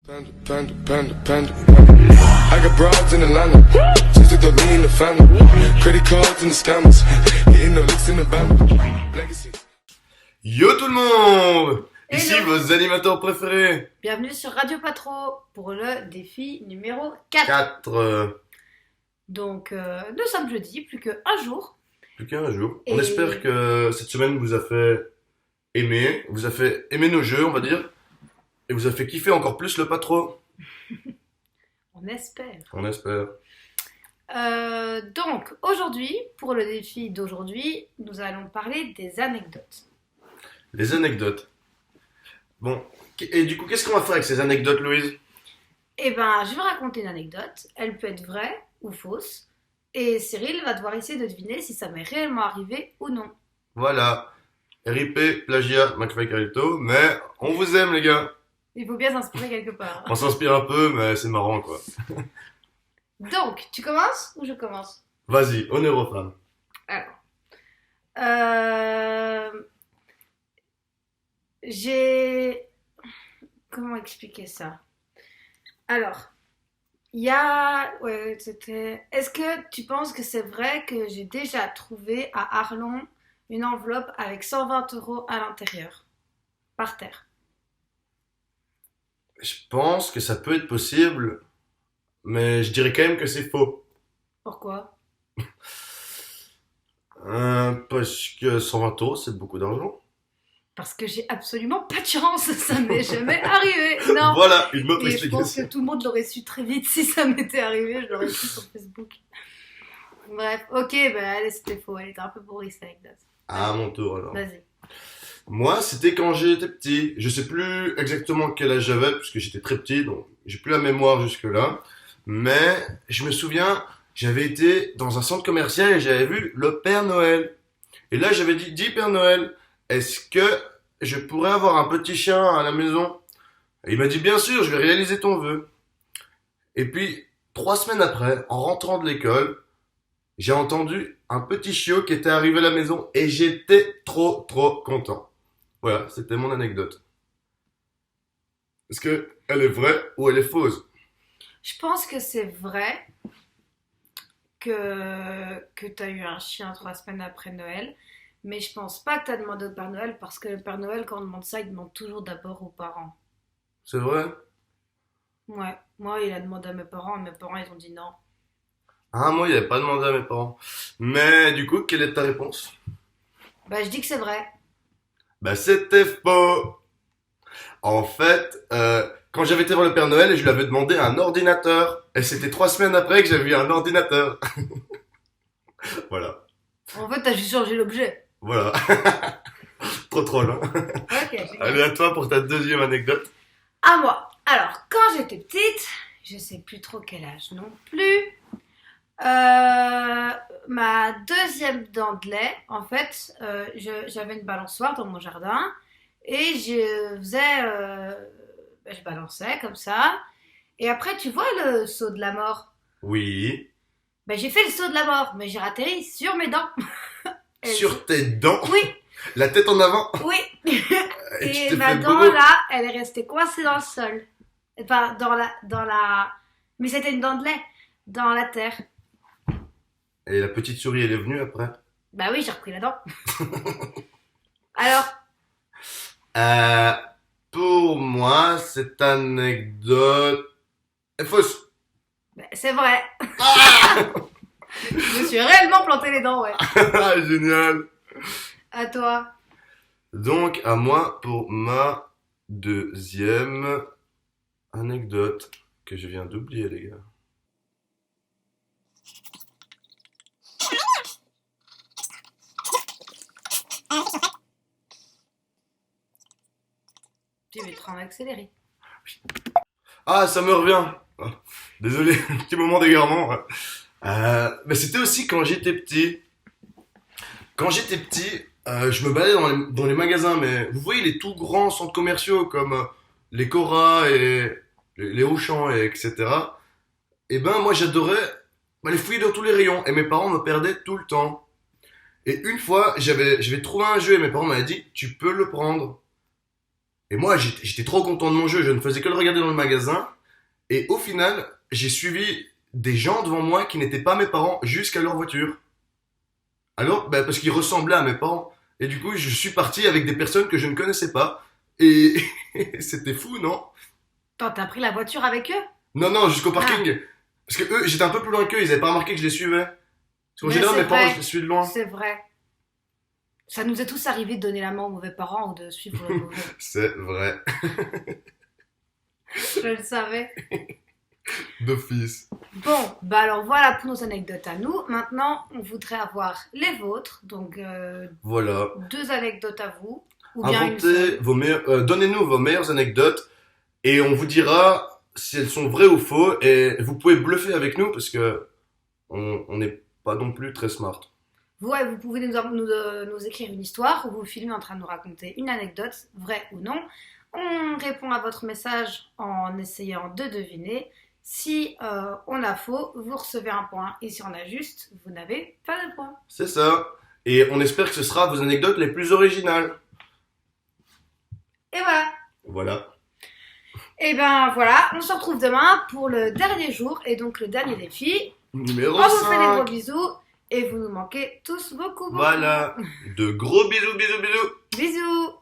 Panda. I got broads in Atlanta, just to throw me in the family. Credit cards and the scammers, hitting the licks in the band. Legacy. Yo tout le monde! Ici Hello. vos animateurs préférés. Bienvenue sur Radio Patro pour le défi numéro 4. 4. Donc, nous sommes jeudi, plus qu'un jour. Plus qu'un jour. Et- On espère que cette semaine vous a fait aimer, vous a fait aimer nos jeux, on va dire, et vous a fait kiffer encore plus le patron. On espère. On espère. Donc, aujourd'hui, pour le défi d'aujourd'hui, nous allons parler des anecdotes. Les anecdotes. Bon, et du coup, qu'est-ce qu'on va faire avec ces anecdotes, Louise? Eh ben, je vais raconter une anecdote. Elle peut être vraie ou fausse. Et Cyril va devoir essayer de deviner si ça m'est réellement arrivé ou non. Voilà. RIP, plagiat, McFly Carlito, mais on vous aime les gars. Il faut bien s'inspirer quelque part. On s'inspire un peu, mais c'est marrant quoi. Donc, tu commences ou je commence? Vas-y, honneur aux femmes. Alors, j'ai... Comment expliquer ça? Alors, il y a... Ouais, c'était... Est-ce que tu penses que c'est vrai que j'ai déjà trouvé à Arlon une enveloppe avec 120 € à l'intérieur? Par terre. Je pense que ça peut être possible, mais je dirais quand même que c'est faux. Pourquoi? Parce que 120 € c'est beaucoup d'argent. Parce que j'ai absolument pas de chance, ça m'est jamais arrivé. Non. Voilà, une autre Et je pense que explication. tout le monde l'aurait su très vite si ça m'était arrivé, je l'aurais écrit sur Facebook. Bref, ok, bah allez, c'était faux, elle était un peu pourrie cette anecdote. À mon tour alors. Vas-y. Moi, c'était quand j'étais petit. Je sais plus exactement quel âge j'avais, puisque j'étais très petit, donc j'ai plus la mémoire jusque-là. Mais je me souviens, j'avais été dans un centre commercial et j'avais vu le Père Noël. Et là, j'avais dit, dis Père Noël, est-ce que je pourrais avoir un petit chien à la maison? Et il m'a dit, bien sûr, je vais réaliser ton vœu. Et puis, 3 semaines après, en rentrant de l'école, j'ai entendu un petit chiot qui était arrivé à la maison et j'étais trop content. Voilà, c'était mon anecdote. Est-ce que elle est vraie ou elle est fausse? Je pense que c'est vrai que tu as eu un chien 3 semaines après Noël, mais je pense pas que tu as demandé au Père Noël parce que le Père Noël, quand on demande ça, il demande toujours d'abord aux parents. C'est vrai? Ouais, moi, il a demandé à mes parents et mes parents, ils ont dit non. Ah, moi, il n'avait pas demandé à mes parents. Mais du coup, quelle est ta réponse? Bah, je dis que c'est vrai. Bah, c'était faux. En fait, quand j'avais été voir le Père Noël, je lui avais demandé un ordinateur. Et c'était 3 semaines après que j'avais eu un ordinateur. Voilà. En fait, t'as juste changé l'objet. Voilà. Trop troll, hein. Ok, génial. Allez, à toi pour ta deuxième anecdote. À moi. Alors, quand j'étais petite, je sais plus trop quel âge non plus. Ma deuxième dent de lait, en fait, j'avais une balançoire dans mon jardin et je faisais, je balançais comme ça. Et après, tu vois le saut de la mort. Oui. Ben, j'ai fait le saut de la mort, mais j'ai atterri sur mes dents. Elles- Sur tes dents. Oui, La tête en avant. oui. Et tu Et t'es ma fait dent bobo. là, elle est restée coincée dans le sol. Enfin, mais c'était une dent de lait dans la terre. Et la petite souris, elle est venue après. Bah oui, j'ai repris la dent. Alors, Euh, pour moi, cette anecdote est fausse. bah, c'est vrai. Je me suis réellement planté les dents, ouais. Génial. À toi. Donc, à moi pour ma deuxième anecdote que je viens d'oublier, les gars. Tu vas être en accéléré. Ah, ça me revient. Ah, désolé, petit moment d'égarement. Mais c'était aussi quand j'étais petit. Quand j'étais petit, je me baladais dans les magasins, mais vous voyez les tout grands centres commerciaux comme les Cora et les Auchan, et etc. Et ben moi j'adorais les fouiller dans tous les rayons et mes parents me perdaient tout le temps. Et une fois, j'avais trouvé un jeu et mes parents m'avaient dit tu peux le prendre. Et moi, j'étais trop content de mon jeu, je ne faisais que le regarder dans le magasin. Et au final, j'ai suivi des gens devant moi qui n'étaient pas mes parents jusqu'à leur voiture. Alors, ben, parce qu'ils ressemblaient à mes parents. Et du coup, je suis parti avec des personnes que je ne connaissais pas. Et c'était fou, non? Attends, t'as pris la voiture avec eux? Non, non, jusqu'au parking. Parce que eux, j'étais un peu plus loin qu'eux, ils avaient pas remarqué que je les suivais. Parce qu'en Mais général, c'est mes parents, vrai. je les suis de loin. C'est vrai. Ça nous est tous arrivé de donner la main aux mauvais parents ou de suivre le mauvais. C'est vrai. Je le savais. D'office. Bon, bah alors voilà pour nos anecdotes à nous. Maintenant, on voudrait avoir les vôtres. Donc, Voilà. 2 anecdotes à vous. Ou bien une Inventez seule. vos meilleurs, donnez-nous vos meilleures anecdotes et on vous dira si elles sont vraies ou faux et vous pouvez bluffer avec nous parce que on n'est pas non plus très smart. Ouais, vous pouvez nous écrire une histoire ou vous filmer en train de nous raconter une anecdote, vraie ou non. On répond à votre message en essayant de deviner. Si on a faux, vous recevez un point. Et si on a juste, vous n'avez pas de point. C'est ça. Et on espère que ce sera vos anecdotes les plus originales. Et voilà. Voilà. Et ben voilà, on se retrouve demain pour le dernier jour et donc le dernier défi. Numéro On vous fait des gros 5. bisous et vous nous manquez tous beaucoup. Voilà. De gros bisous, bisous, bisous. Bisous.